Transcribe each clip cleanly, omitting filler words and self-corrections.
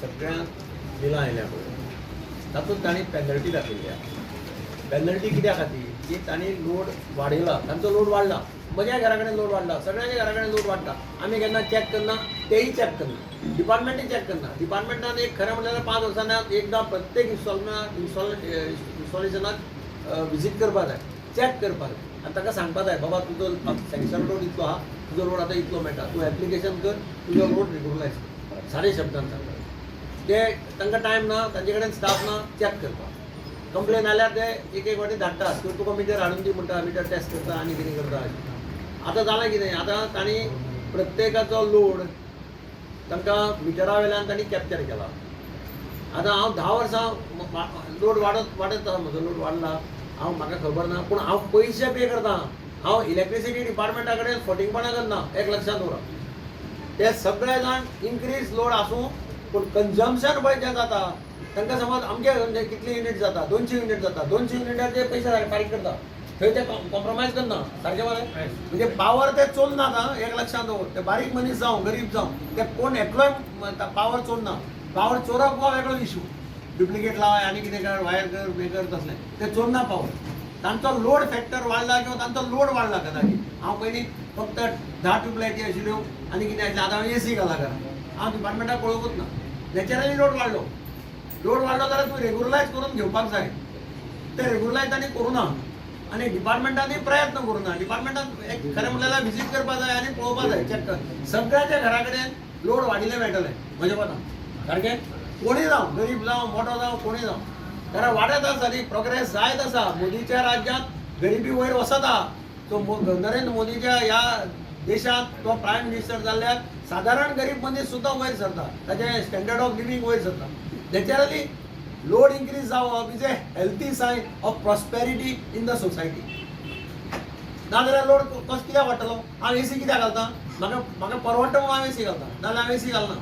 सगळ्यांक बिलां आयल्या पळय तातूंत तांणी पेनल्टी दाखयल्या. पेनल्टी कित्या खातीर की तांणी लोड वाडयला, तांचो लोड वाडला. म्हज्या घरा कडेन लोड वाडला, सगळ्यांच्या घरा कडेन लोड वाडटा. आमी केन्ना चॅक करना, तेय चॅक करना, डिपार्टमेंटूय चॅक करना. डिपार्टमेंटान एक खरें म्हणल्यार 5 वर्सांनी एकदां प्रत्येक इन्स्टॉलेशनाक विजीट करपा जाय, चॅक करपा जाय आनी ताका सांगपा जाय बाबा तुजो सँक्शन लोड इतलो आहा, तुजो लोड आतां इतलो मेळटा, तूं एप्लिकेशन कर, तुजो लोड रेगुलरायज कर. सादे शब्दान सांगता ते. तांकां टायम ना, तांचे कडेन स्टाफ ना चॅक करपाक. कंप्लेन आल्यार ते एक फावटी धाडटात, तुका मिटर हाडून दी म्हणटा, मिटर टेस्ट करता आनी कितें करता. आतां जालें कितें, आतां तांणी प्रत्येकाचो लोड तांकां मिटरा वयल्यान तांणी कॅप्चर केला. आतां हांव 10 वर्सां लोड वाडत म्हजो लोड वाडला, म्हाका खबर ना, पूण हांव पयशे पे करता. हांव इलेक्ट्रिसिटी डिपार्टमेंटा कडेन फटींगपणां करना, एक लक्षांत दवरा. ते सगळे जाण इन्क्रीज लोड आसूं पूण कन्जम्पशन पळय जें जाता तांकां समज आमचे कितले युनिट जाता, 200 युनिट जाता, 200 युनिटार ते पयशे फारीक करता, थंय ते कॉम्प्रोमायज करना. सारकें मरे, म्हणजे पावर ते चोरनात. एक लक्षांत दवर, ते बारीक मनीस जावं गरीब जावं, ते कोण एकलोय पावर चोरना. पावर चोरप हो वेगळो इशू, डुप्लिकेट लावाय आनी कितें कर, वायर कर, बे कर, तसलें ते चोरना पावर. तांचो लोड फॅक्टर वाडला किंवा तांचो लोड वाडला कदाचित. हांव पयलीं फक्त 10 ट्यूबलायटी आशिल्ल्यो आनी कितें आशिल्लें, आतां हांव AC घाला घरा. हांव डिपार्टमेंटाक पळोवंकूच ना. नॅचरली लोड वाडलो जाल्यार तूं रेगुलरायज करून घेवपाक जाय. ते रेगुलरायज तांणी करूना आनी डिपार्टमेंटांनी प्रयत्न करूना. डिपार्टमेंटान एक खरें म्हणल्यार विजीट करपा जाय आनी पळोवपा जाय, चॅक कर. सगळ्याच्या घरा कडेन लोड वाडिल्लें मेळटलें म्हजें मतान. सारकें, कोणीय जावं, गरीब जावं, मोठो जावं, कोणीय जावं. कारण वाडत आसा न्ही, प्रोग्रेस जायत आसा. मोदीच्या राज्यांत गरिबी वयर वसत आहा. तो नरेंद्र मोदीच्या ह्या देशांत तो प्रायम मिनिस्टर जाल्ल्याक सादारण गरीब मनीस सुद्दां वयर सरता, ताचें स्टँडर्ड ऑफ लिवींग वयर सरता. नॅचरली लोड इन्क्रीज जावप is a healthy sign of prosperity in the society. नाजाल्यार लोड कसो कित्याक वाडटलो. हांव AC कित्याक घालता, म्हाका परवडटा म्हणून हांव AC घालता, नाजाल्यार हांव AC घालना.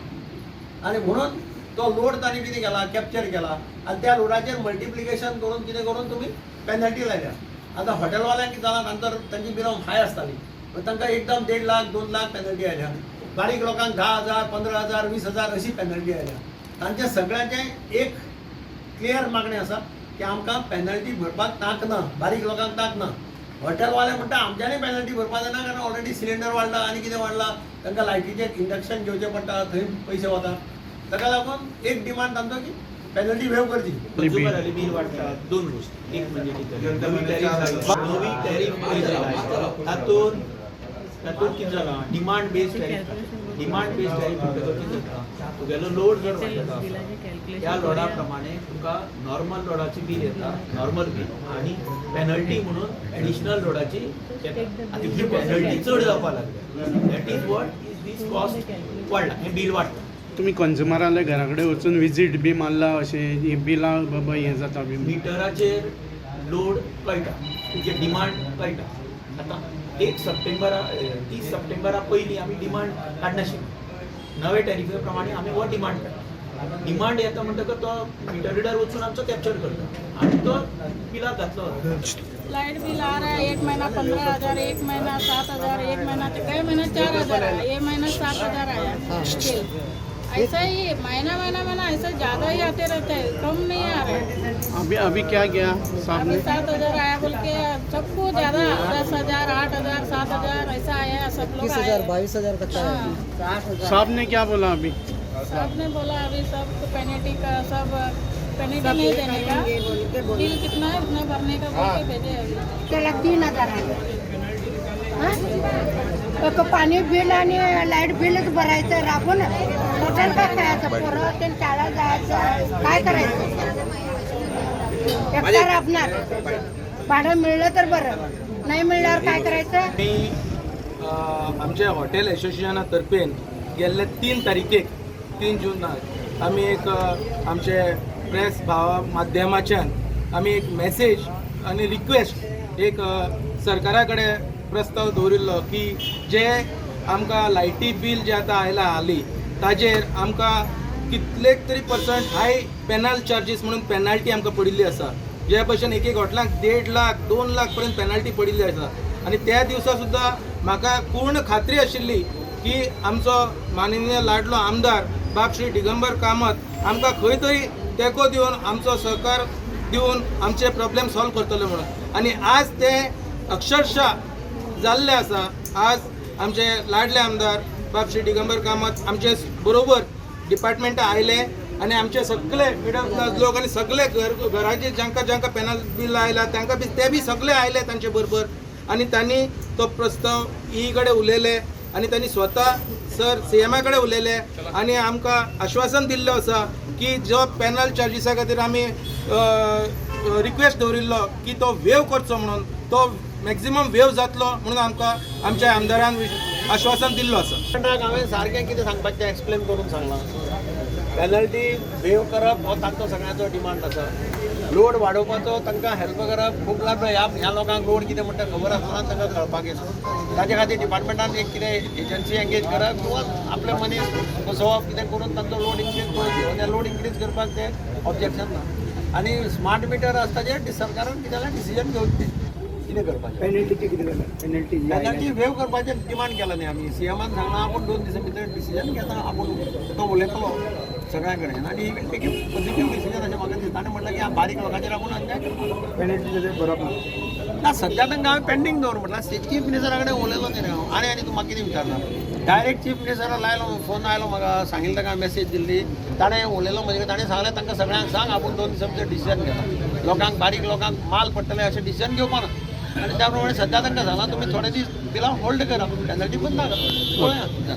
आनी म्हणून तो लोड तांणी कितें केला, कॅप्चर केला आनी त्या लोडाचेर मल्टिप्लिकेशन करून कितें करून तुमी पेनल्टी लायल्या. आतां हॉटेलवाल्यांक कितें जालां, तांची बिलां हाय आसतालीं, तांकां एकदम 1.5 लाख 2 लाख पेनल्टी आयल्या. बारीक लोकांक 10,000 15,000 20,000 अशी पेनल्टी आयल्या. तांचे सगळ्यांचें एक क्लियर मागणें आसा की आमकां पेनल्टी भरपाक तांक ना, बारीक लोकांक तांक ना. हॉटेलवाले म्हणटा आमच्यांनी पेनल्टी भरपाक जायना कारण ऑलरेडी सिलिंडर वाडला आनी कितें वाडला, तांकां लायटीचें इंडक्शन घेवचें पडटा, थंय पयशे वता. ताका लागून एक डिमांड तांचो की पेनल्टी वेव करची. कंझ्युमर बिल वाडटा, 2 गोश्टी. एक म्हणजे नवी टॅरीफ तातूंत कितें जालां, डिमांड बेस्ड टॅरीफ म्हणटकच कितें जाता, तुगेलो लोड जर वाडटा त्या लोडा प्रमाणे तुका नॉर्मल लोडाची बील येता, नॉर्मल बील, आनी पेनल्टी म्हणून एडिशनल लोडाची येता. आतां ही पेनल्टी चड जावपाक लागल्या. That is what is this cost वाडला, हें बील वाडटा. तुम्ही कंझ्युमरांच्या घरा कडेन वचून विजीट बी मारला अशें बिलां बाबा हें जाता बी मिटराचेर लोड कळटा, तुजे डिमांड कळटा. आतां 30 सप्टेंबरा पयलीं आमी डिमांड काडनाशिल्ली. नवे टॅरिफे प्रमाणे आमी हो डिमांड काडटा. डिमांड येता म्हणटकच तो मिटर रिडर वचून आमचो कॅप्चर करता आनी तो बिलाक घातलो. लाइट बिल आ रहा है, एक महीना 15,000, एक महीना 7,000, एक महीना कई महीना 4,000 आया, ये महीना 7,000 आया बिल. ऐसा ही महीना ऐसा ज़्यादा ही आते रहते हैं, कम नहीं आ रहा है. अभी क्या किया साहब ने? 7,000 आया बोल के सबको ज़्यादा 10,000, 8,000, 7,000 ऐसा आया. सब लोग 21,000 22,000 तक आया. 8,000. साहब ने क्या बोला अभी? साहब ने बोला अभी सब पेनल्टी का सब पेनल्टी नहीं देने का, बिल कितना है उतना भरने का बोल के भेजे अभी. त्याला 3,000 आहे. पाणी बिल आणि लाईट बिलच भरायचं राबून हॉटेल काय खायचं, पोरं ते शाळा जायचं, काय करायचं. एकटा राबणार, भाडं मिळलं तर बरं, नाही मिळल्यावर काय करायचं. मी आमच्या हॉटेल असोसिएशनातर्फे गेल्ले 3 तारखेक 3 जूनाक आमी एक आमचे प्रेस भावा माध्यमाच्यान आमी एक मेसेज आनी रिक्वेस्ट एक सरकारा कडेन प्रस्ताव दवरिल्लो की जे आमकां लायटी बील जे आतां आयला हालीं ताजेर आमकां कितलेक तरी % हाय पेनल चार्जीस म्हणून पेनल्टी आमकां पडिल्ली आसा. जे भशेन एक हॉटेलांक 1.5 लाख 2 लाख पर्यंत पेनल्टी पडिल्ली आसा. आनी त्या दिवसा सुद्दां म्हाका पूर्ण खात्री आशिल्ली की आमचो माननीय लाडलो आमदार बाब श्री दिगंबर कामत आमकां खंय तरी तेंको दिवन आमचो सहकार दिवन आमचे प्रॉब्लेम सॉल्व करतले म्हणून आनी आज ते अक्षरशः जाल्ले आसा. आज आमचे लाडले आमदार बाब श्री दिगंबर कामत आमचे बरोबर डिपार्टमेंटा आयले आनी आमचे सगळे मिडल क्लास लोक आनी सगळे घराचे जांकां पॅनल बील आयला तांकां बी ते बी सगळे आयले तांचे बरोबर आनी तांणी तो प्रस्ताव ई कडेन उलयले आनी तांणी स्वता सर CMA कडेन उलयले आनी आमकां आश्वासन दिल्लें आसा की जो पॅनल चार्जिसा खातीर आमी रिक्वेस्ट दवरिल्लो की तो वेव करचो म्हणून तो मॅक्झिमम वेव जातलो म्हणून आमकां आमच्या आमदारान आश्वासन दिल्लो आसा. हांवें सारकें कितें सांगपाचें तें एक्सप्लेन करून सांगलां. पेनल्टी वेव करप हो तांचो सगळ्यांचो डिमांड आसा. लोड वाडोवपाचो तांकां हेल्प करप खूब लाभ. ह्या लोकांक लोड कितें म्हणटा खबर आसतना तांकां कळपाक येता. ताचे खातीर डिपार्टमेंटान एक कितें एजन्सी एंगेज करप किंवा आपले मनीस बसोवप कितें करून तांचो लोड इन्क्रीज करप. त्या लोड इन्क्रीज करपाक ते ऑब्जेक्शन ना. आनी स्मार्ट मिटर आसता जे सरकारान कितें डिसिजन घेवचें कितें करपाचें. पेनल्टी वेव करपाचें डिमांड केला न्ही आमी. CMान सांगला आपूण 2 दिसां भितर डिसिजन घेता. आपूण तो उलयतलो सगळ्या कडेन आनी एक पॉझिटीव डिसिजन अशें म्हाका दिसता. ताणें म्हणलें की बारीक लोकांचेर आपूण अन्याय करपाक पेनल्टी बरोवप ना. सद्या तांकां हांवें पेंडींग दवर म्हटल्यार चीफ मिनिस्टरा कडेन उलयलो न्ही हांव आनी तूं म्हाका कितें विचारना. डायरेक्ट चीफ मिनिस्टरा लायलो फोन आयलो म्हाका सांगिल्लें ताका मेसेज दिल्ली. ताणें उलयलो म्हणजे ताणें सांगलें तांकां सगळ्यांक सांग आपूण 2 दिसां भितर डिसिजन घेता. लोकांक बारीक लोकांक माल पडटले अशें डिसिजन घेवपा ना. आणि त्याप्रमाणे सध्या तांकां सांगलां तुमी थोडे दीस बिलां होल्ड करा पेनल्टी बंद करा.